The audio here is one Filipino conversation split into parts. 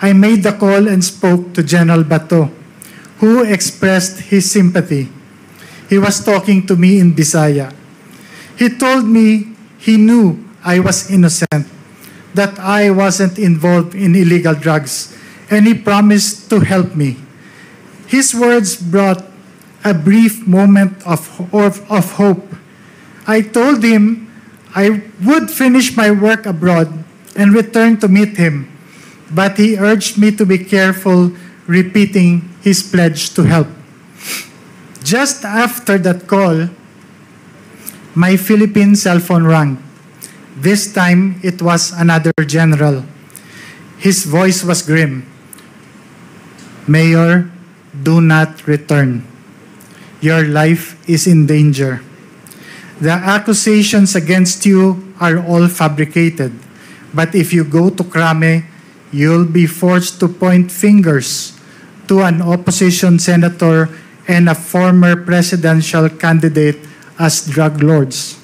I made the call and spoke to General Bato, who expressed his sympathy. He was talking to me in Bisaya. He told me he knew I was innocent, that I wasn't involved in illegal drugs, and he promised to help me. His words brought a brief moment of hope. I told him I would finish my work abroad and return to meet him, but he urged me to be careful, repeating his pledge to help. Just after that call, my Philippine cell phone rang. This time, it was another general. His voice was grim. Mayor, do not return. Your life is in danger. The accusations against you are all fabricated. But if you go to Krame, you'll be forced to point fingers to an opposition senator and a former presidential candidate as drug lords.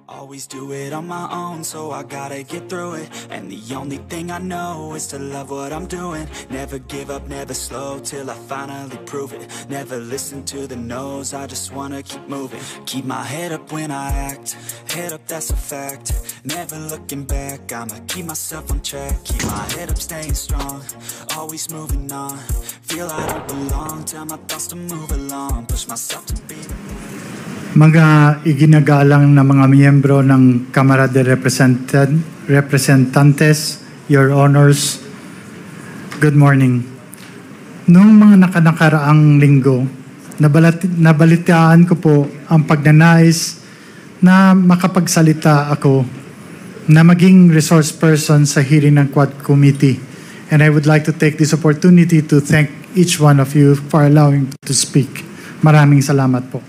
Always do it on my own, so I gotta get through it. And the only thing I know is to love what I'm doing. Never give up, never slow, till I finally prove it. Never listen to the no's, I just wanna keep moving. Keep my head up when I act, head up, that's a fact. Never looking back, I'ma keep myself on track. Keep my head up, staying strong, always moving on. Feel I don't belong, tell my thoughts to move along. Push myself to be Mga iginagalang na mga miyembro ng Kamara de Representantes, Your Honors, good morning. Noong mga nakaraang linggo, nabalitaan ko po ang pagnanais na makapagsalita ako na maging resource person sa hearing ng Quad Committee. And I would like to take this opportunity to thank each one of you for allowing to speak. Maraming salamat po.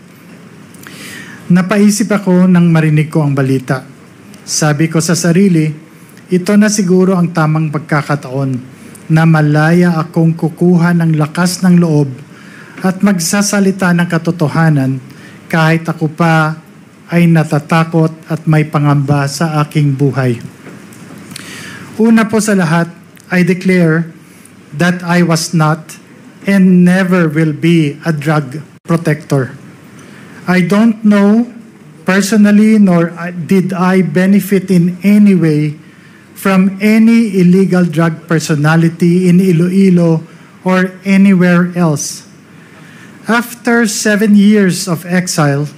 Napaisip ako nang marinig ko ang balita. Sabi ko sa sarili, ito na siguro ang tamang pagkakataon na malaya akong kukuha ng lakas ng loob at magsasalita ng katotohanan kahit ako pa ay natatakot at may pangamba sa aking buhay. Una po sa lahat, I declare that I was not and never will be a drug protector. I don't know personally nor did I benefit in any way from any illegal drug personality in Iloilo or anywhere else. After 7 years of exile,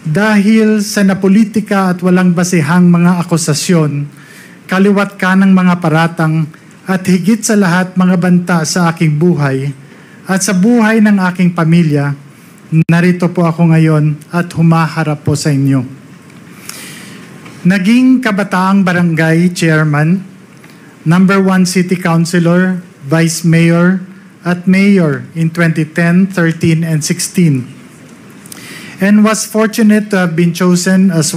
dahil sa napolitika at walang basehang mga akusasyon, kaliwat ka ng mga paratang at higit sa lahat mga banta sa aking buhay at sa buhay ng aking pamilya, narito po ako ngayon at humaharap po sa inyo. Naging kabataang barangay chairman, number 1 city councilor, vice mayor, at mayor in 2010, 13, and 16. And was fortunate to have been chosen as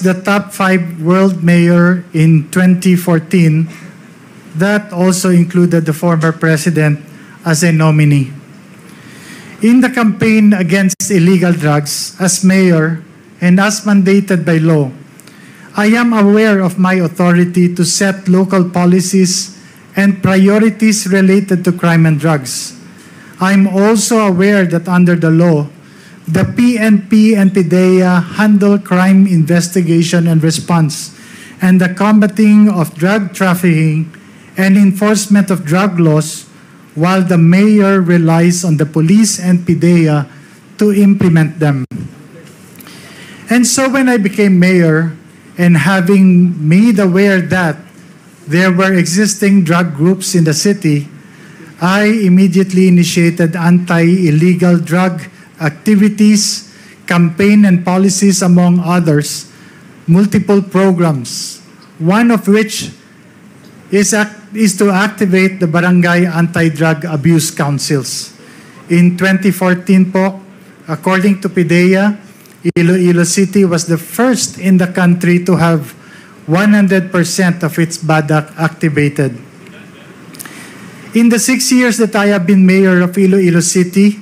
the top 5 world mayor in 2014. That also included the former president as a nominee. In the campaign against illegal drugs, as mayor and as mandated by law, I am aware of my authority to set local policies and priorities related to crime and drugs. I'm also aware that under the law, the PNP and PIDEA handle crime investigation and response, and the combating of drug trafficking and enforcement of drug laws, while the mayor relies on the police and PIDEA to implement them. And so when I became mayor, and having made aware that there were existing drug groups in the city, I immediately initiated anti-illegal drug activities, campaign and policies, among others, multiple programs, one of which is to activate the Barangay Anti-Drug Abuse Councils. In 2014 po, according to PIDEA, Iloilo City was the first in the country to have 100% of its BADAC activated. In the 6 years that I have been mayor of Iloilo City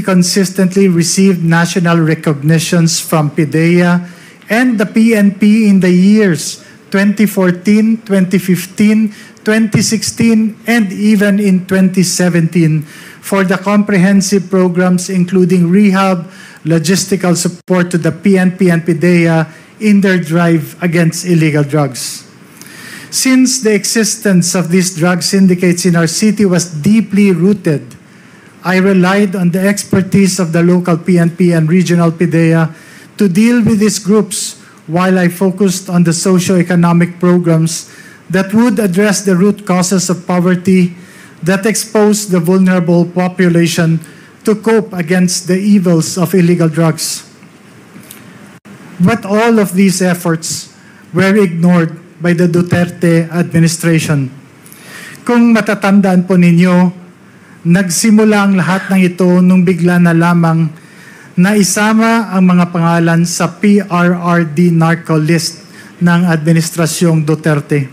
consistently received national recognitions from PIDEA and the PNP in the years 2014, 2015, 2016, and even in 2017 for the comprehensive programs including rehab, logistical support to the PNP and PDEA in their drive against illegal drugs. Since the existence of these drug syndicates in our city was deeply rooted, I relied on the expertise of the local PNP and regional PDEA to deal with these groups while I focused on the socio-economic programs that would address the root causes of poverty that expose the vulnerable population to cope against the evils of illegal drugs. But all of these efforts were ignored by the Duterte administration. Kung matatandaan po ninyo, nagsimula ang lahat ng ito nung bigla na lamang na isama ang mga pangalan sa PRRD narco list ng Administrasyong Duterte.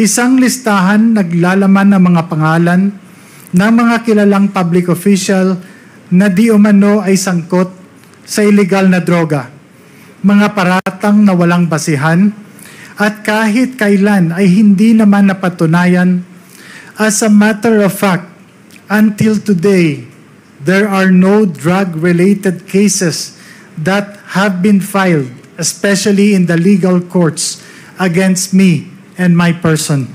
Isang listahan naglalaman ng mga pangalan ng mga kilalang public official na di umano ay sangkot sa illegal na droga, mga paratang na walang basihan, at kahit kailan ay hindi naman napatunayan. As a matter of fact, until today, there are no drug-related cases that have been filed, especially in the legal courts, against me and my person.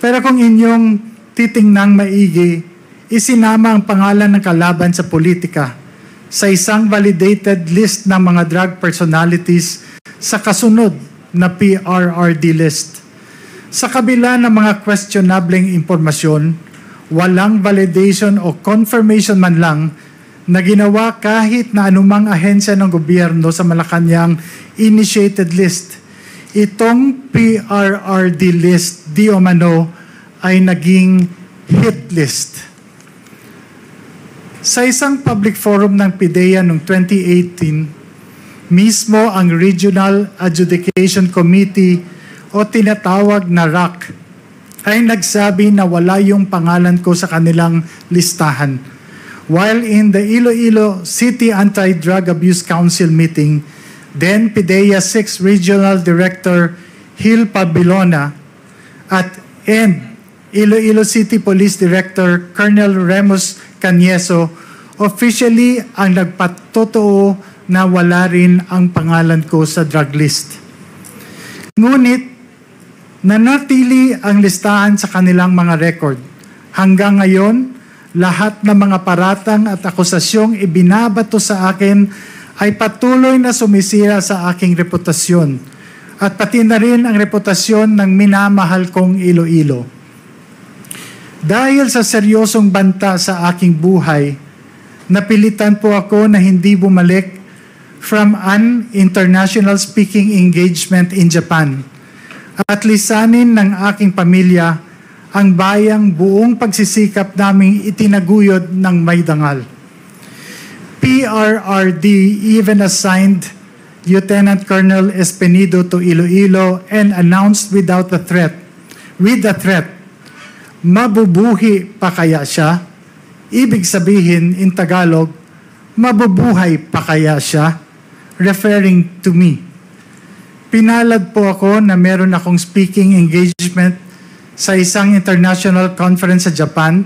Pero kung inyong titingnang maigi, isinama ang pangalan ng kalaban sa politika sa isang validated list ng mga drug personalities sa kasunod na PRRD list. Sa kabila ng mga questionableng impormasyon, walang validation o confirmation man lang na ginawa kahit na anumang ahensya ng gobyerno sa Malacanang initiated list. Itong PRRD list di umano ay naging hit list. Sa isang public forum ng PDEA noong 2018, mismo ang Regional Adjudication Committee o tinatawag na RAC ay nagsabi na wala yung pangalan ko sa kanilang listahan. While in the Iloilo City Anti-Drug Abuse Council meeting, then PDEA 6 Regional Director Hil Pabilona and Iloilo City Police Director Colonel Remus Canieso officially ang nagpatotoo na wala rin ang pangalan ko sa drug list. Ngunit, nanatili ang listahan sa kanilang mga record. Hanggang ngayon, lahat ng mga paratang at akusasyong ibinabato sa akin ay patuloy na sumisira sa aking reputasyon at pati na rin ang reputasyon ng minamahal kong Iloilo. Dahil sa seryosong banta sa aking buhay, napilitan po ako na hindi bumalik from an international speaking engagement in Japan at lisanin ng aking pamilya ang bayang buong pagsisikap naming itinaguyod ng may dangal. PRRD even assigned Lieutenant Colonel Espenido to Iloilo and announced with the threat, mabubuhi pa kaya siya? Ibig sabihin in Tagalog, mabubuhay pa kaya siya? Referring to me. Pinalad po ako na meron akong speaking engagement sa isang international conference sa Japan,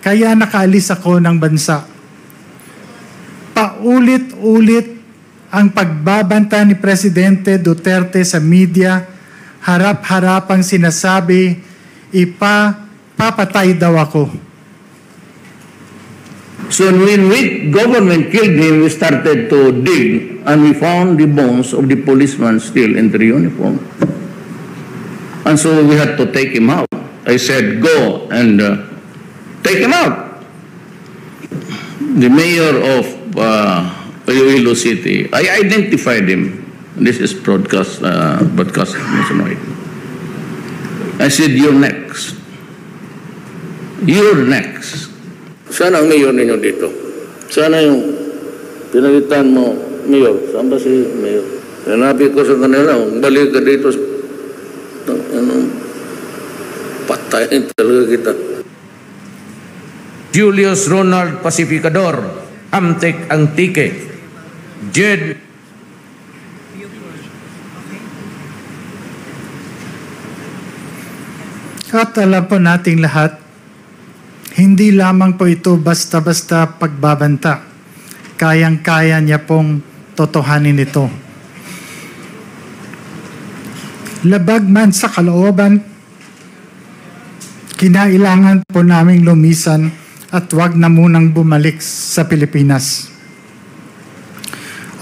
kaya nakaalis ako ng bansa. Paulit-ulit ang pagbabanta ni Presidente Duterte sa media, harap-harapang sinasabi, papatay daw ako. So when government killed him, we started to dig and we found the bones of the policeman still in their uniform. And so we had to take him out. I said, go and take him out. The mayor of Iloilo City, I identified him. This is broadcast nationwide. I said, you're next. You're next. Sana ang mayor ninyo dito? Sana yung pinalitan mo, mayor. Saan ba si mayor? Sinabi ko sa kanila, balik ka dito. Patayin talaga kita. Julius Ronald Pacificador, Amtek Antique, Jed At alam po nating lahat, hindi lamang po ito basta-basta pagbabanta. Kayang-kaya niya pong totohanin ito. Labag man sa kalooban, kinailangan po naming lumisan at wag na munang bumalik sa Pilipinas.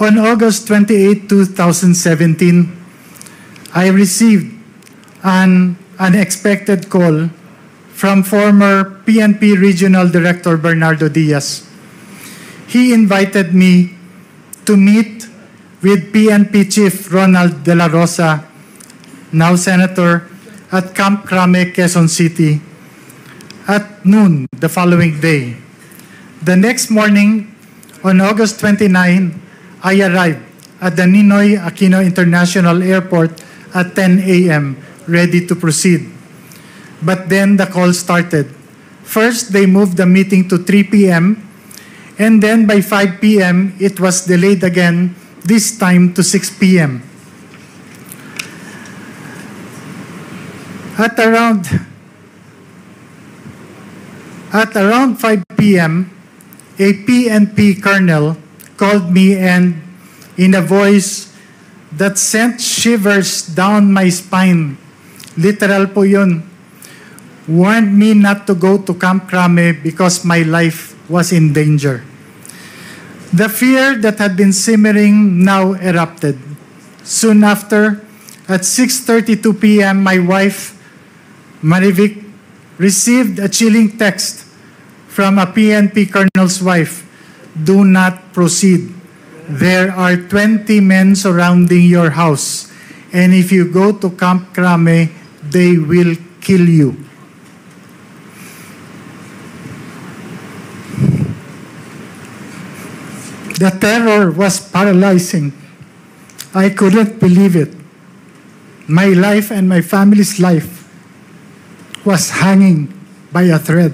On August 28, 2017, I received an unexpected call from former PNP Regional Director Bernardo Diaz. He invited me to meet with PNP Chief Ronald De La Rosa, now Senator, at Camp Crame, Quezon City, at noon the following day. The next morning, on August 29, I arrived at the Ninoy Aquino International Airport at 10 a.m., ready to proceed. But then the call started. First, they moved the meeting to 3 p.m., and then by 5 p.m., it was delayed again, this time to 6 p.m. At around 5 p.m., a PNP colonel called me and, in a voice that sent shivers down my spine, literal po yun, warned me not to go to Camp Crame because my life was in danger. The fear that had been simmering now erupted. Soon after, at 6:32 p.m., my wife, Marivic, received a chilling text from a PNP colonel's wife. Do not proceed. There are 20 men surrounding your house, and if you go to Camp Crame, they will kill you. The terror was paralyzing. I couldn't believe it. My life and my family's life was hanging by a thread.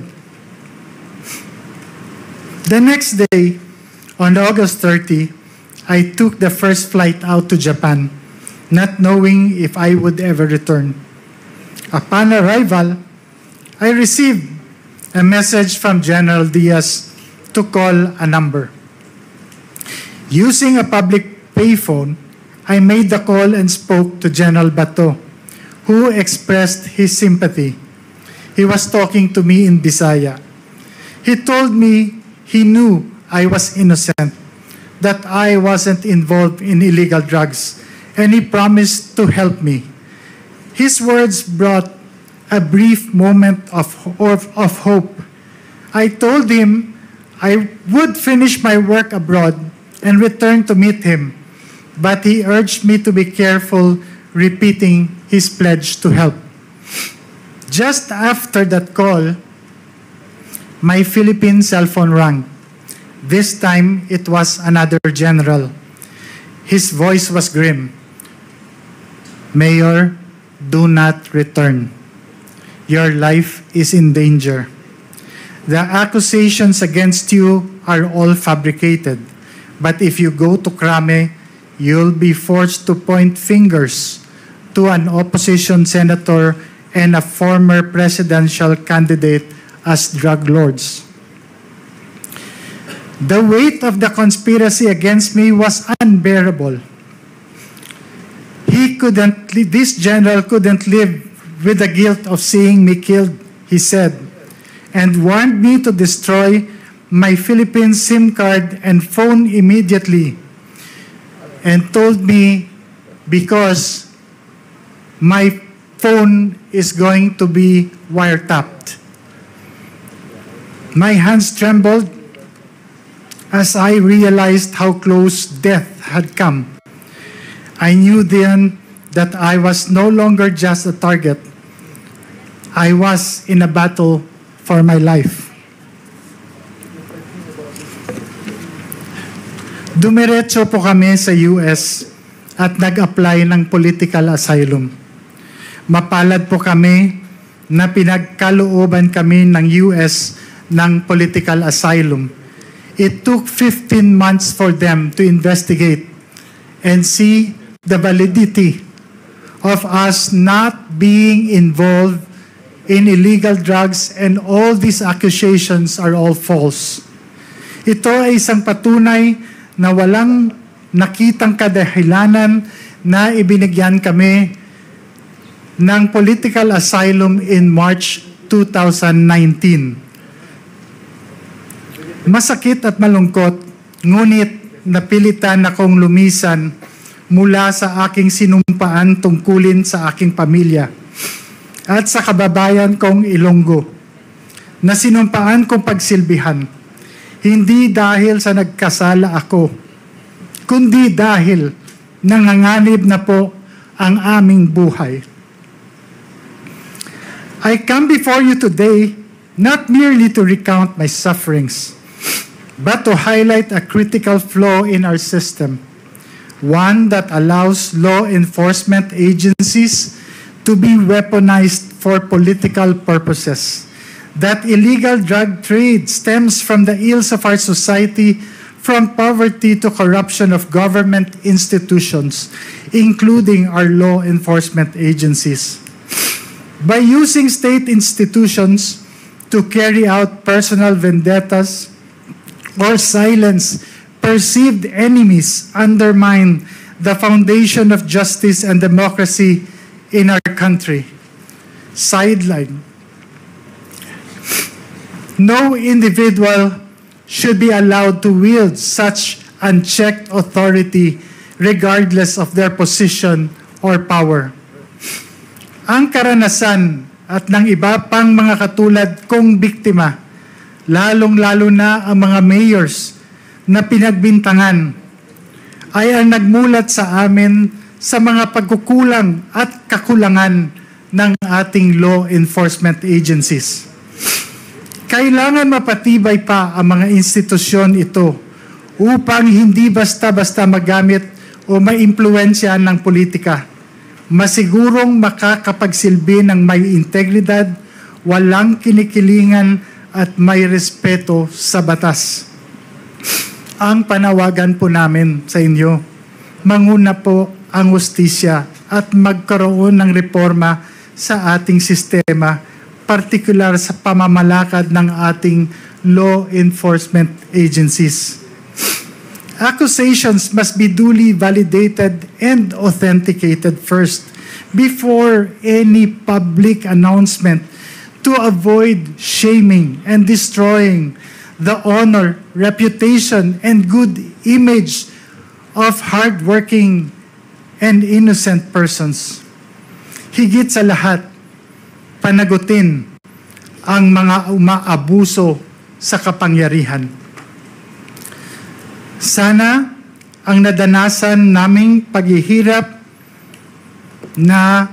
The next day, on August 30, I took the first flight out to Japan, not knowing if I would ever return. Upon arrival, I received a message from General Diaz to call a number. Using a public payphone, I made the call and spoke to General Bato, who expressed his sympathy. He was talking to me in Bisaya. He told me he knew I was innocent, that I wasn't involved in illegal drugs, and he promised to help me. His words brought a brief moment of hope. I told him I would finish my work abroad and return to meet him, but he urged me to be careful, repeating his pledge to help. Just after that call, my Philippine cell phone rang. This time, it was another general. His voice was grim. Mayor, do not return. Your life is in danger. The accusations against you are all fabricated. But if you go to Crame, you'll be forced to point fingers to an opposition senator and a former presidential candidate as drug lords. The weight of the conspiracy against me was unbearable. This general couldn't live with the guilt of seeing me killed, he said, and warned me to destroy my Philippine SIM card and phone immediately, and told me because my phone is going to be wiretapped. My hands trembled as I realized how close death had come. I knew then that I was no longer just a target. I was in a battle for my life. Dumiretso po kami sa US at nag-apply ng political asylum. Mapalad po kami na pinagkalooban kami ng US ng political asylum. It took 15 months for them to investigate and see the validity of us not being involved in illegal drugs, and all these accusations are all false. Ito ay isang patunay na walang nakitang kadahilanan na ibinigyan kami ng political asylum in March 2019. Masakit at malungkot, ngunit napilitan akong lumisan mula sa aking sinumpaan tungkulin sa aking pamilya at sa kababayan kong Ilonggo na sinumpaan kong pagsilbihan, hindi dahil sa nagkasala ako, kundi dahil nanganganib na po ang aming buhay. I come before you today not merely to recount my sufferings, but to highlight a critical flaw in our system, one that allows law enforcement agencies to be weaponized for political purposes. That illegal drug trade stems from the ills of our society, from poverty to corruption of government institutions, including our law enforcement agencies. By using state institutions to carry out personal vendettas or silence perceived enemies, undermine the foundation of justice and democracy in our country. Sideline. No individual should be allowed to wield such unchecked authority regardless of their position or power. Ang karanasan at ng iba pang mga katulad kong biktima, lalong-lalo na ang mga mayors na pinagbintangan, ay ang nagmulat sa amin sa mga pagkukulang at kakulangan ng ating law enforcement agencies. Kailangan mapatibay pa ang mga institusyon ito upang hindi basta-basta magamit o maimpluwensya ng politika. Masigurong makakapagsilbi ng may integridad, walang kinikilingan at may respeto sa batas. Ang panawagan po namin sa inyo, manguna po ang hustisya at magkaroon ng reforma sa ating sistema, partikular sa pamamalakad ng ating law enforcement agencies. Accusations must be duly validated and authenticated first before any public announcement to avoid shaming and destroying the honor, reputation, and good image of hardworking and innocent persons. Higit sa lahat, panagutin ang mga umaabuso sa kapangyarihan. Sana ang nadanasan naming paghihirap na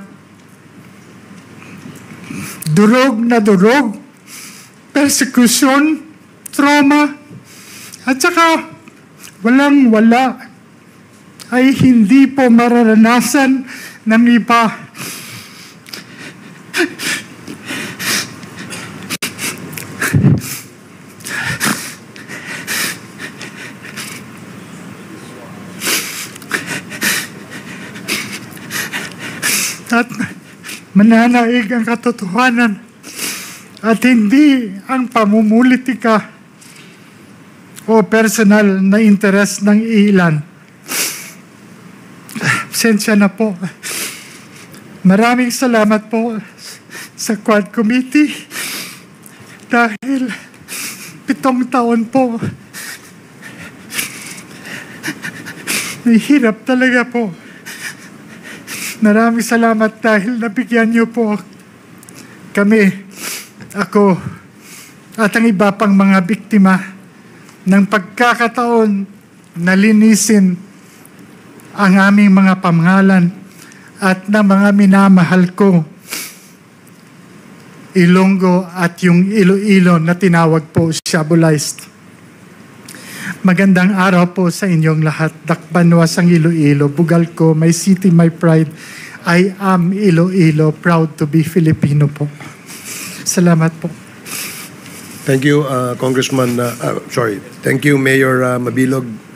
durog, persecution, trauma, at saka walang-wala ay hindi po mararanasan ng iba. At mananaig ang katotohanan at hindi ang pamumulitika o personal na interes ng ilan. Pasensya na po. Maraming salamat po sa Quad Committee dahil 7 taon po. Nahihirap talaga po. Maraming salamat dahil nabigyan niyo po kami, ako, at ang iba pang mga biktima ng pagkakataon na linisin ang aming mga pamangalan at ng mga minamahal ko, Ilonggo at yung Iloilo na tinawag po Shabualized. Magandang araw po sa inyong lahat. Dakbanwas ang Iloilo, bugal ko, my city, my pride. I am Iloilo, proud to be Filipino po. Salamat po. Thank you, Congressman, Thank you, Mayor Mabilog.